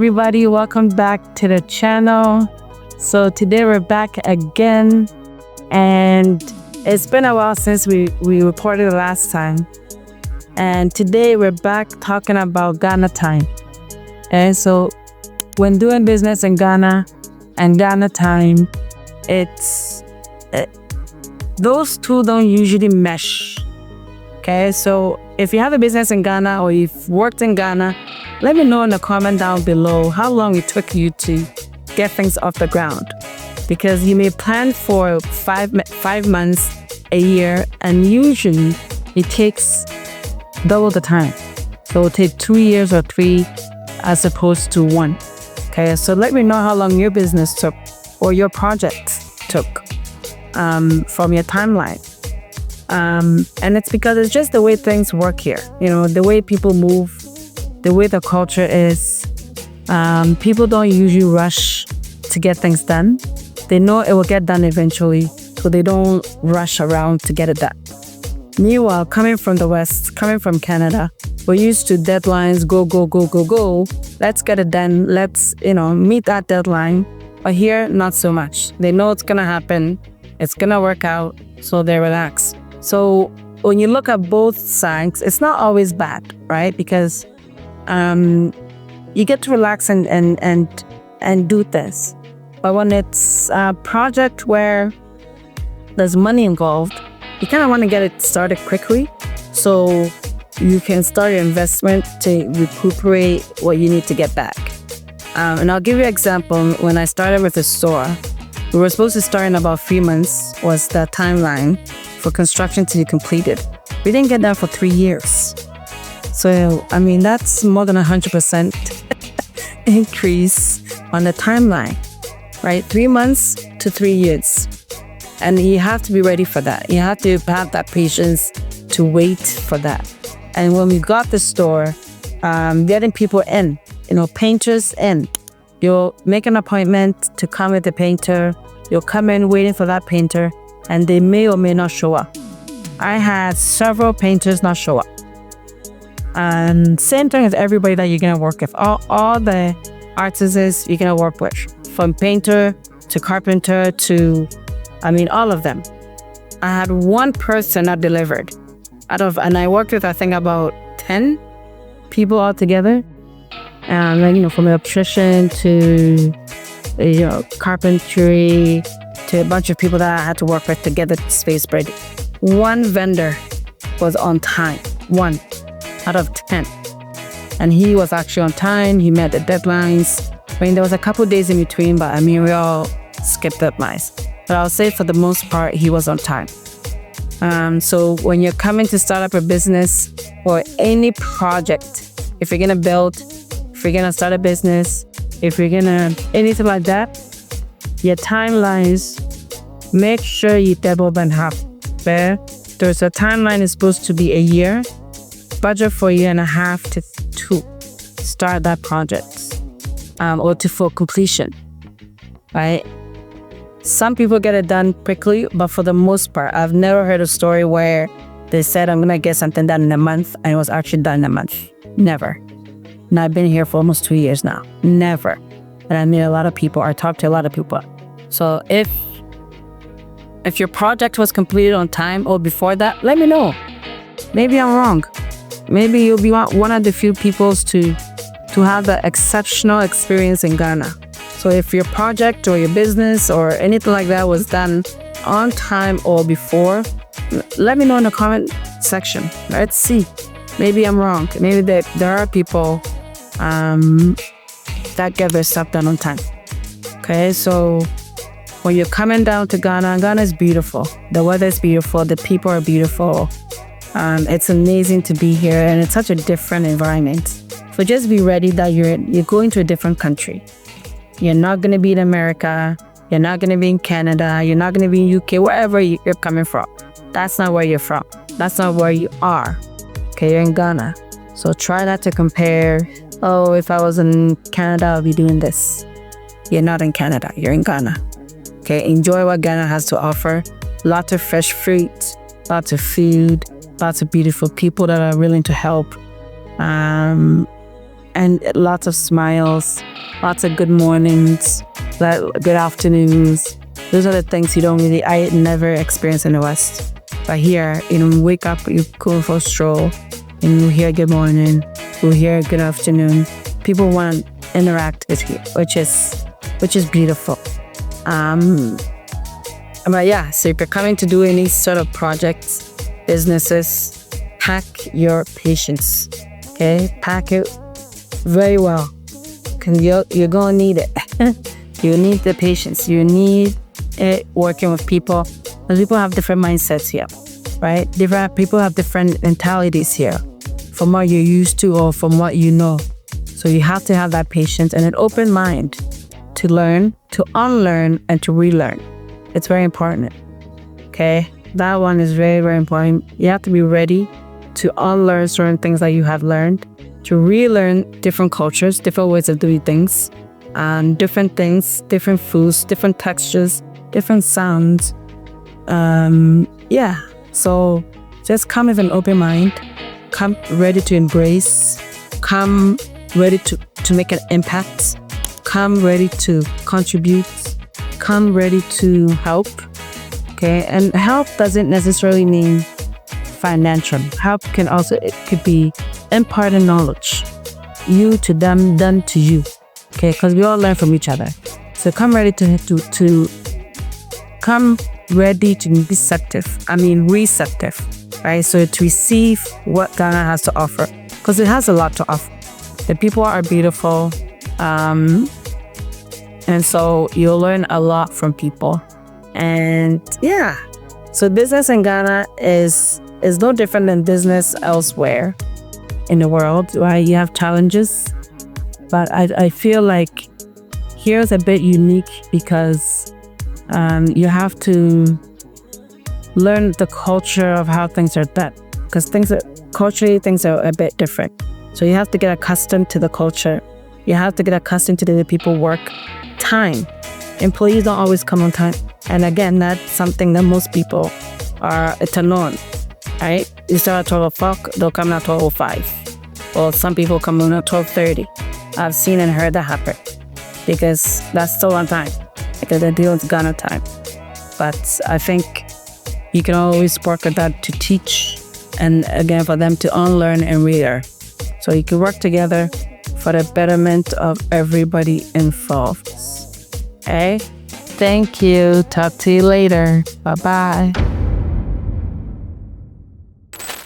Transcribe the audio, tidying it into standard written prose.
everybody, welcome back to the channel. So today we're back again, and it's been a while since we reported the last time, and today we're back talking about Ghana time. And so when doing business in Ghana and Ghana time, those two don't usually mesh. Okay, so if you have a business in Ghana or you've worked in Ghana, let me know in the comment down below how long it took you to get things off the ground. Because you may plan for 5 months, a year, and usually it takes double the time. So it'll take 2 years or 3 as opposed to 1. Okay, so let me know how long your business took or your project took from your timeline. And it's because it's just the way things work here. You know, the way people move, the way the culture is. People don't usually rush to get things done. They know it will get done eventually, so they don't rush around to get it done. Meanwhile, coming from the West, coming from Canada, we're used to deadlines, go, go, go, go, go. Let's get it done. Let's, meet that deadline. But here, not so much. They know it's going to happen. It's going to work out, so they relax. So when you look at both sides, it's not always bad, right? Because you get to relax and do this. But when it's a project where there's money involved, you kind of want to get it started quickly so you can start your investment to recuperate what you need to get back. And I'll give you an example. When I started with the store, we were supposed to start in about 3 months was the timeline for construction to be completed. We didn't get that for 3 years. So, that's more than 100% increase on the timeline, right? 3 months to 3 years. And you have to be ready for that. You have to have that patience to wait for that. And when we got the store, getting people in, painters in. You'll make an appointment to come with the painter. You'll come in waiting for that painter, and they may or may not show up. I had several painters not show up. And same thing with everybody that you're going to work with. All the artisans you're going to work with. From painter to carpenter to, all of them. I had one person that delivered. And I worked with, I think, about 10 people altogether. From electrician to, carpentry, to a bunch of people that I had to work with to get the space ready. One vendor was on time, 1 out of 10. And he was actually on time. He met the deadlines. There was a couple days in between, but we all skipped that mice. But I'll say for the most part, he was on time. So when you're coming to start up a business or any project, if you're going to build, if you're going to start a business, if you're going to anything like that, your timelines, make sure you double them half. There's a timeline is supposed to be a year, budget for 1.5 to 2, start that project, or to full completion, right? Some people get it done quickly, but for the most part, I've never heard a story where they said, I'm going to get something done in a month, and it was actually done in a month. Never. And I've been here for almost 2 years now. Never. And I meet a lot of people. I talk to a lot of people. So if your project was completed on time or before that, let me know. Maybe I'm wrong. Maybe you'll be one of the few people to have the exceptional experience in Ghana. So if your project or your business or anything like that was done on time or before, let me know in the comment section. Let's see. Maybe I'm wrong. Maybe there are people that get their stuff done on time. Okay, so when you're coming down to Ghana, Ghana is beautiful. The weather is beautiful. The people are beautiful. It's amazing to be here, and it's such a different environment. So just be ready that you're going to a different country. You're not going to be in America. You're not going to be in Canada. You're not going to be in UK, wherever you're coming from. That's not where you're from. That's not where you are. Okay, you're in Ghana. So try not to compare, if I was in Canada, I'll be doing this. You're not in Canada. You're in Ghana. Okay, enjoy what Ghana has to offer. Lots of fresh fruit, lots of food, lots of beautiful people that are willing to help. and lots of smiles, lots of good mornings, good afternoons. Those are the things I never experienced in the West. But here, you wake up, you go for a stroll, and you hear good morning, you hear good afternoon. People want to interact with you, which is beautiful. But yeah, so if you're coming to do any sort of projects, businesses, pack your patience. Okay, pack it very well, because you're gonna need it. You need the patience. You need it working with people. Because people have different mindsets here, right? Different people have different mentalities here, from what you're used to or from what you know. So you have to have that patience and an open mind to learn, to unlearn, and to relearn. It's very important. Okay, that one is very, very important. You have to be ready to unlearn certain things that you have learned, to relearn different cultures, different ways of doing things, and different things, different foods, different textures, different sounds. So just come with an open mind, come ready to embrace, come ready to make an impact, come ready to contribute, come ready to help. Okay, and help doesn't necessarily mean financial. Help it could be imparting knowledge, you to them, them to you. Okay, because we all learn from each other. So come ready to come ready to be receptive, right? So to receive what Ghana has to offer, because it has a lot to offer. The people are beautiful, and so you'll learn a lot from people. And yeah, so business in Ghana is no different than business elsewhere in the world, right? You have challenges, but I feel like here's a bit unique because you have to learn the culture of how things are done, because culturally things are a bit different. So you have to get accustomed to the culture. You have to get accustomed to the way people work. Time. Employees don't always come on time. And again, that's something that most people it's a norm, right? You start at 12 o'clock, they'll come at 12:05. Or some people come in at 12:30. I've seen and heard that happen, because that's still on time, because they're dealing with Ghana time. But I think you can always work with that to teach, and again, for them to unlearn and relearn. So you can work together for the betterment of everybody involved. Okay? Thank you. Talk to you later. Bye-bye.